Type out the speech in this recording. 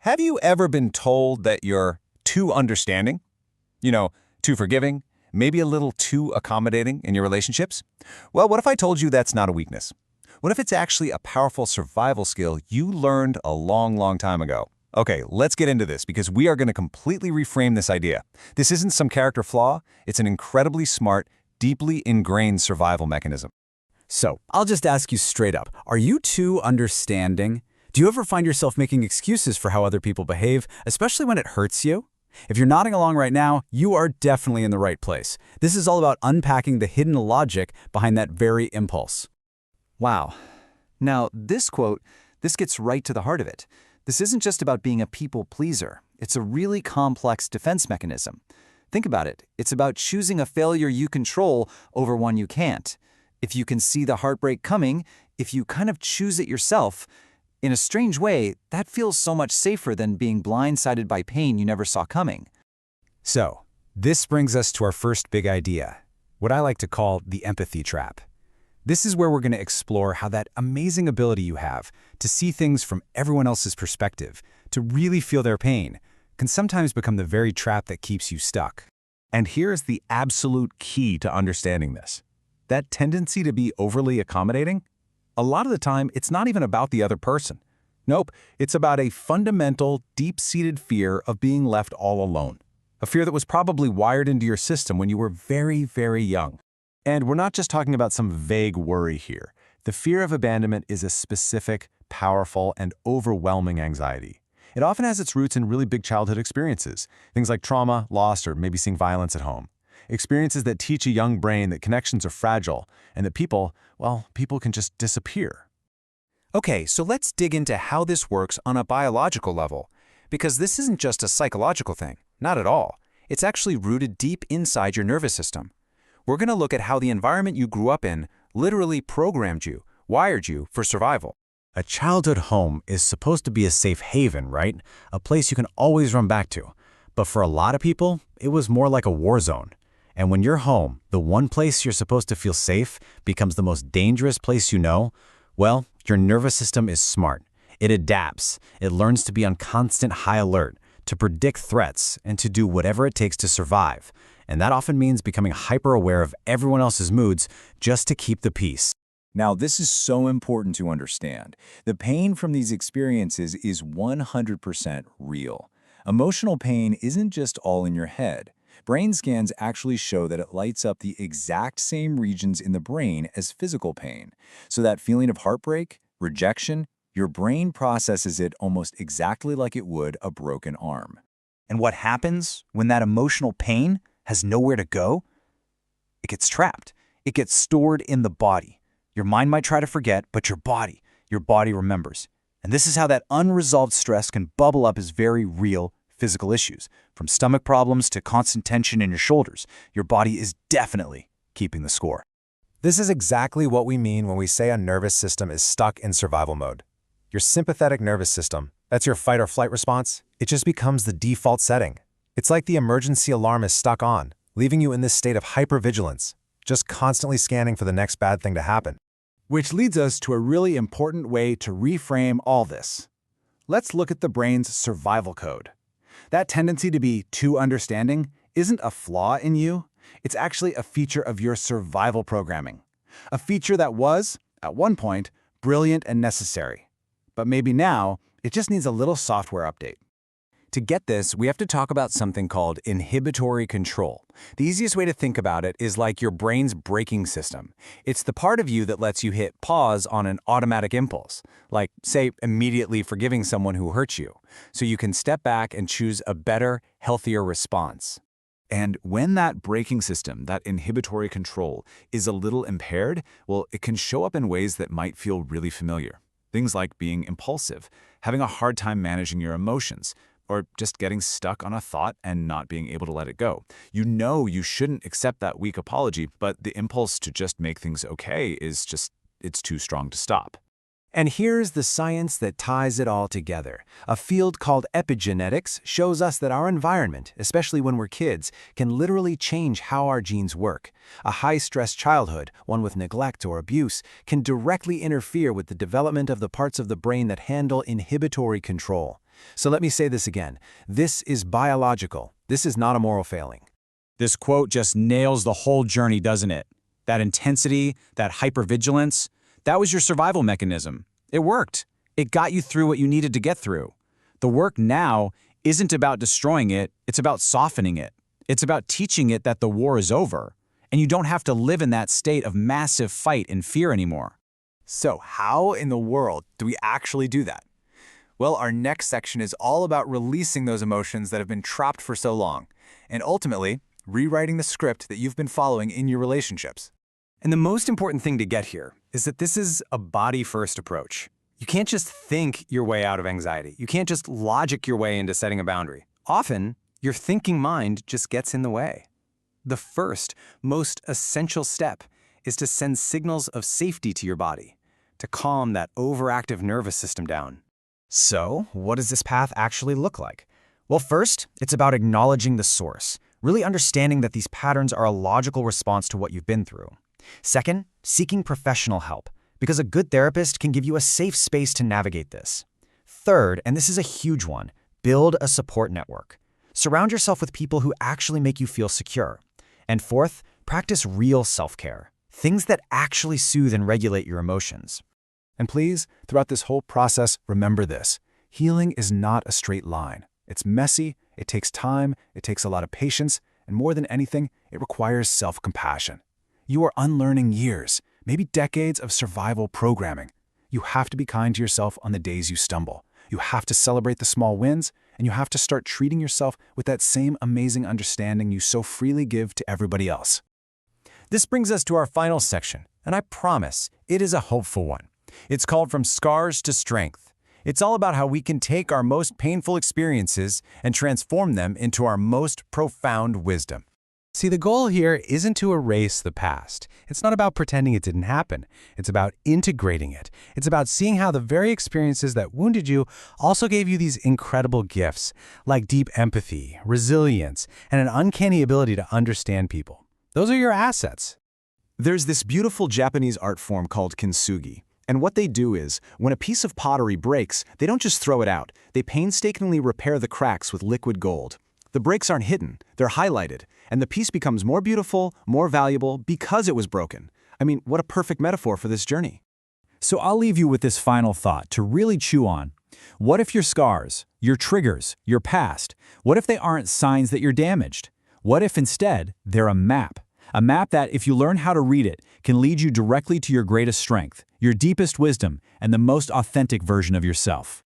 Have you ever been told that you're too understanding? Too forgiving? Maybe a little too accommodating in your relationships? Well, what if I told you that's not a weakness? What if it's actually a powerful survival skill you learned a long, long time ago? Okay, let's get into this because we are going to completely reframe this idea. This isn't some character flaw, it's an incredibly smart, deeply ingrained survival mechanism. So, I'll just ask you straight up, are you too understanding? Do you ever find yourself making excuses for how other people behave, especially when it hurts you? If you're nodding along right now, you are definitely in the right place. This is all about unpacking the hidden logic behind that very impulse. Wow. Now, this gets right to the heart of it. This isn't just about being a people pleaser. It's a really complex defense mechanism. Think about it. It's about choosing a failure you control over one you can't. If you can see the heartbreak coming, if you kind of choose it yourself, in a strange way, that feels so much safer than being blindsided by pain you never saw coming. So, this brings us to our first big idea, what I like to call the empathy trap. This is where we're going to explore how that amazing ability you have to see things from everyone else's perspective, to really feel their pain, can sometimes become the very trap that keeps you stuck. And here's the absolute key to understanding this. That tendency to be overly accommodating? A lot of the time, it's not even about the other person. Nope, it's about a fundamental, deep-seated fear of being left all alone. A fear that was probably wired into your system when you were very, very young. And we're not just talking about some vague worry here. The fear of abandonment is a specific, powerful, and overwhelming anxiety. It often has its roots in really big childhood experiences, things like trauma, loss, or maybe seeing violence at home. Experiences that teach a young brain that connections are fragile and that people can just disappear. Okay, so let's dig into how this works on a biological level, because this isn't just a psychological thing, not at all. It's actually rooted deep inside your nervous system. We're going to look at how the environment you grew up in literally programmed you, wired you for survival. A childhood home is supposed to be a safe haven, right? A place you can always run back to. But for a lot of people, it was more like a war zone. And when you're home, the one place you're supposed to feel safe becomes the most dangerous place you know, well, your nervous system is smart. It adapts. It learns to be on constant high alert, to predict threats, and to do whatever it takes to survive. And that often means becoming hyper-aware of everyone else's moods just to keep the peace. Now, this is so important to understand. The pain from these experiences is 100% real. Emotional pain isn't just all in your head. Brain scans actually show that it lights up the exact same regions in the brain as physical pain. So that feeling of heartbreak, rejection, your brain processes it almost exactly like it would a broken arm. And what happens when that emotional pain has nowhere to go? It gets trapped. It gets stored in the body. Your mind might try to forget, but your body remembers. And this is how that unresolved stress can bubble up as very real physical issues. From stomach problems to constant tension in your shoulders, your body is definitely keeping the score. This is exactly what we mean when we say a nervous system is stuck in survival mode. Your sympathetic nervous system, that's your fight or flight response, it just becomes the default setting. It's like the emergency alarm is stuck on, leaving you in this state of hypervigilance, just constantly scanning for the next bad thing to happen. Which leads us to a really important way to reframe all this. Let's look at the brain's survival code. That tendency to be too understanding isn't a flaw in you. It's actually a feature of your survival programming. A feature that was, at one point, brilliant and necessary. But maybe now, it just needs a little software update. To get this, we have to talk about something called inhibitory control. The easiest way to think about it is like your brain's braking system. It's the part of you that lets you hit pause on an automatic impulse, like, say, immediately forgiving someone who hurt you, so you can step back and choose a better, healthier response. And when that braking system, that inhibitory control, is a little impaired, well, it can show up in ways that might feel really familiar. Things like being impulsive, having a hard time managing your emotions, or just getting stuck on a thought and not being able to let it go. You know you shouldn't accept that weak apology, but the impulse to just make things okay is it's too strong to stop. And here's the science that ties it all together. A field called epigenetics shows us that our environment, especially when we're kids, can literally change how our genes work. A high-stress childhood, one with neglect or abuse, can directly interfere with the development of the parts of the brain that handle inhibitory control. So let me say this again. This is biological. This is not a moral failing. This quote just nails the whole journey, doesn't it? That intensity, that hypervigilance, that was your survival mechanism. It worked. It got you through what you needed to get through. The work now isn't about destroying it, it's about softening it. It's about teaching it that the war is over, and you don't have to live in that state of massive fight and fear anymore. So how in the world do we actually do that? Well, our next section is all about releasing those emotions that have been trapped for so long, and ultimately, rewriting the script that you've been following in your relationships. And the most important thing to get here is that this is a body-first approach. You can't just think your way out of anxiety. You can't just logic your way into setting a boundary. Often, your thinking mind just gets in the way. The first, most essential step is to send signals of safety to your body, to calm that overactive nervous system down. So, what does this path actually look like? Well, first, it's about acknowledging the source, really understanding that these patterns are a logical response to what you've been through. Second, seeking professional help, because a good therapist can give you a safe space to navigate this. Third, and this is a huge one, build a support network. Surround yourself with people who actually make you feel secure. And fourth, practice real self-care, things that actually soothe and regulate your emotions. And please, throughout this whole process, remember this. Healing is not a straight line. It's messy, it takes time, it takes a lot of patience, and more than anything, it requires self-compassion. You are unlearning years, maybe decades of survival programming. You have to be kind to yourself on the days you stumble. You have to celebrate the small wins, and you have to start treating yourself with that same amazing understanding you so freely give to everybody else. This brings us to our final section, and I promise it is a hopeful one. It's called From Scars to Strength. It's all about how we can take our most painful experiences and transform them into our most profound wisdom. See, the goal here isn't to erase the past. It's not about pretending it didn't happen. It's about integrating it. It's about seeing how the very experiences that wounded you also gave you these incredible gifts, like deep empathy, resilience, and an uncanny ability to understand people. Those are your assets. There's this beautiful Japanese art form called Kintsugi. And what they do is, when a piece of pottery breaks, they don't just throw it out. They painstakingly repair the cracks with liquid gold. The breaks aren't hidden, they're highlighted, and the piece becomes more beautiful, more valuable because it was broken. I mean, what a perfect metaphor for this journey. So I'll leave you with this final thought to really chew on. What if your scars, your triggers, your past, what if they aren't signs that you're damaged? What if instead they're a map? A map that, if you learn how to read it, can lead you directly to your greatest strength, your deepest wisdom, and the most authentic version of yourself.